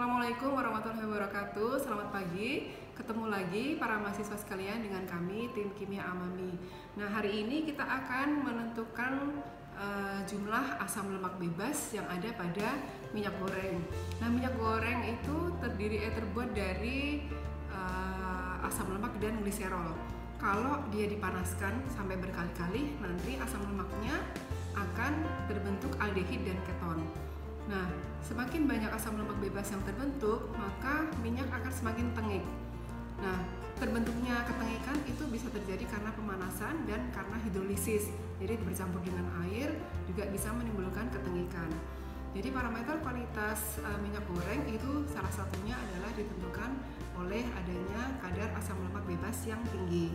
Assalamualaikum warahmatullahi wabarakatuh. Selamat pagi. Ketemu lagi para mahasiswa sekalian dengan kami tim Kimia Amami. Nah, hari ini kita akan menentukan jumlah asam lemak bebas yang ada pada minyak goreng. Nah, minyak goreng itu terbuat dari asam lemak dan gliserol. Kalau dia dipanaskan sampai berkali-kali, nanti asam lemaknya akan terbentuk aldehid dan keton. Nah, semakin banyak asam lemak bebas yang terbentuk, maka minyak akan semakin tengik. Nah, terbentuknya ketengikan itu bisa terjadi karena pemanasan dan karena hidrolisis. Jadi bercampur dengan air juga bisa menimbulkan ketengikan. Jadi parameter kualitas minyak goreng itu salah satunya adalah ditentukan oleh adanya kadar asam lemak bebas yang tinggi.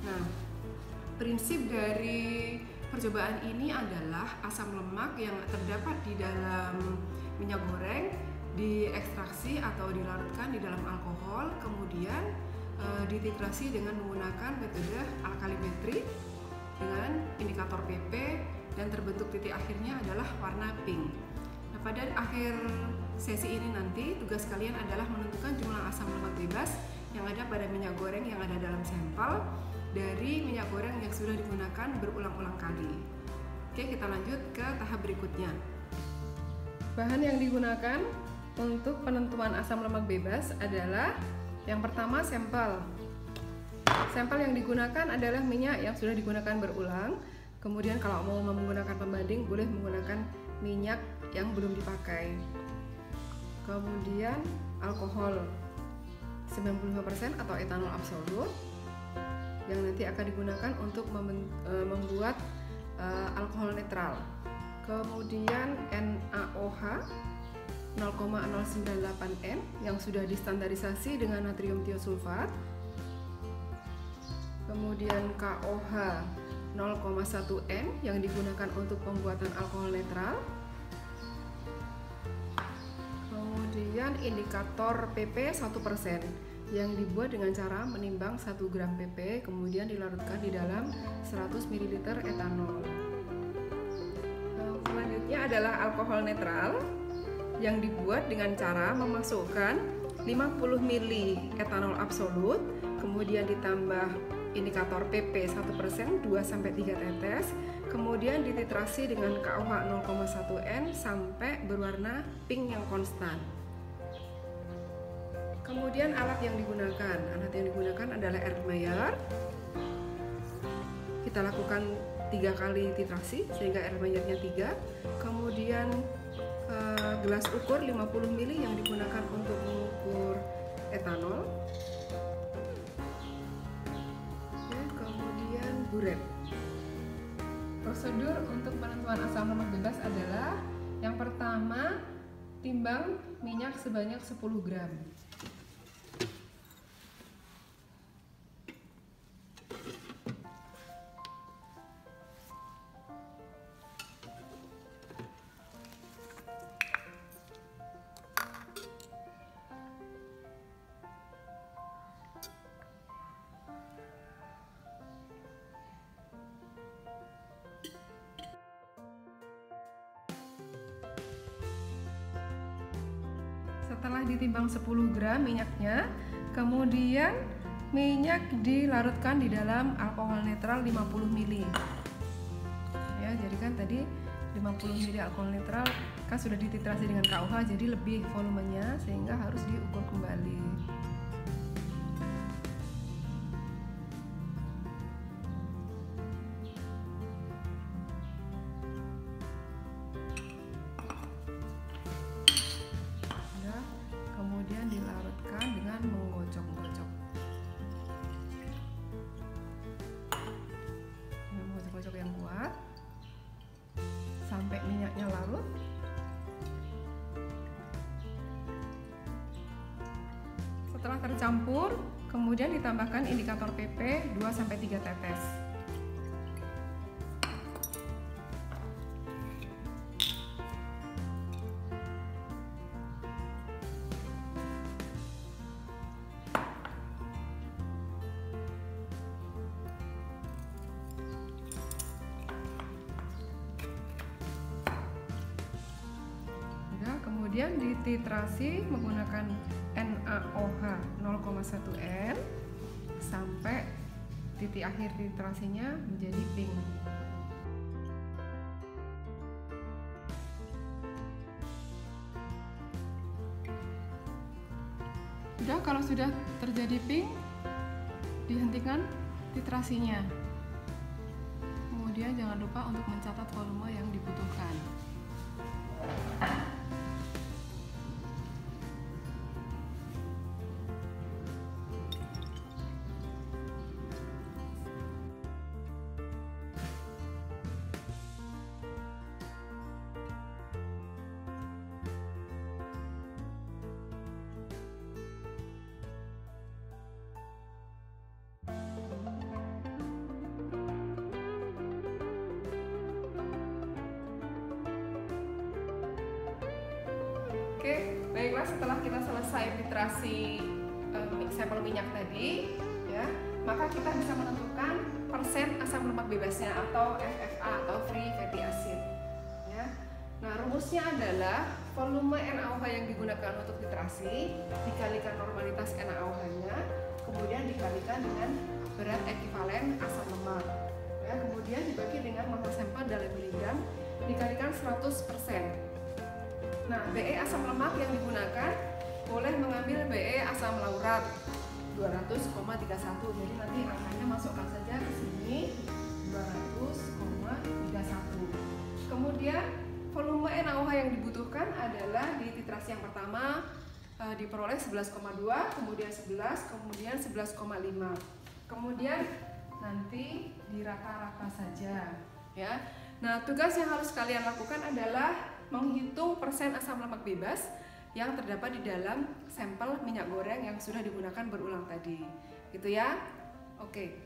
Nah, prinsip dari percobaan ini adalah asam lemak yang terdapat di dalam minyak goreng diekstraksi atau dilarutkan di dalam alkohol, kemudian dititrasi dengan menggunakan metode alkalimetri dengan indikator PP dan terbentuk titik akhirnya adalah warna pink. Nah, pada akhir sesi ini nanti tugas kalian adalah menentukan jumlah asam lemak bebas yang ada pada minyak goreng yang ada dalam sampel dari minyak goreng yang sudah digunakan berulang-ulang kali. Oke, kita lanjut ke tahap berikutnya. Bahan yang digunakan untuk penentuan asam lemak bebas adalah yang pertama sampel. Sampel yang digunakan adalah minyak yang sudah digunakan berulang. Kemudian kalau mau menggunakan pembanding boleh menggunakan minyak yang belum dipakai. Kemudian alkohol 95% atau etanol absolut yang nanti akan digunakan untuk membuat alkohol netral. Kemudian NaOH 0,098 N yang sudah distandarisasi dengan natrium tiosulfat. Kemudian KOH 0,1 N yang digunakan untuk pembuatan alkohol netral. Kemudian indikator PP 1% yang dibuat dengan cara menimbang 1 gram PP kemudian dilarutkan di dalam 100 ml etanol. Selanjutnya adalah alkohol netral yang dibuat dengan cara memasukkan 50 ml etanol absolut kemudian ditambah indikator PP 1% 2-3 tetes kemudian dititrasi dengan KOH 0,1 N sampai berwarna pink yang konstan. Kemudian alat yang digunakan adalah Erlenmeyer. Kita lakukan 3 kali titrasi sehingga Erlenmeyernya 3. Kemudian gelas ukur 50 ml yang digunakan untuk mengukur etanol. Kemudian buret. Prosedur untuk penentuan asam lemak bebas adalah yang pertama, timbang minyak sebanyak 10 gram. Setelah ditimbang 10 gram minyaknya, kemudian minyak dilarutkan di dalam alkohol netral 50 ml. Ya, jadi kan tadi 50 ml alkohol netral kan sudah dititrasi dengan KOH, jadi lebih volumenya sehingga harus diukur kembali. Kemudian dilarutkan dengan menggocok-gocok. Menggocok-gocok yang kuat sampai minyaknya larut. Setelah tercampur, kemudian ditambahkan indikator PP 2-3 tetes. Kemudian dititrasi menggunakan NaOH 0,1 N sampai titik akhir titrasinya menjadi pink. Kalau sudah terjadi pink, dihentikan titrasinya. Kemudian jangan lupa untuk mencatat volume yang dibutuhkan. Oke, baiklah, setelah kita selesai titrasi sampel minyak tadi, ya, maka kita bisa menentukan persen asam lemak bebasnya atau FFA atau free fatty acid. Ya. Nah, rumusnya adalah volume NaOH yang digunakan untuk titrasi dikalikan normalitas NaOH-nya, kemudian dikalikan dengan berat ekivalen asam lemak. Ya, kemudian dibagi dengan massa sampel dalam miligram dikalikan 100%. Nah, BE asam lemak yang digunakan boleh mengambil BE asam laurat 200,31. Jadi nanti angkanya masukkan saja ke sini 200,31. Kemudian volume NaOH yang dibutuhkan adalah di titrasi yang pertama diperoleh 11,2, kemudian 11, kemudian 11,5. Kemudian nanti dirata-rata saja, ya. Nah, tugas yang harus kalian lakukan adalah menghitung persen asam lemak bebas yang terdapat di dalam sampel minyak goreng yang sudah digunakan berulang tadi. Gitu ya. Oke.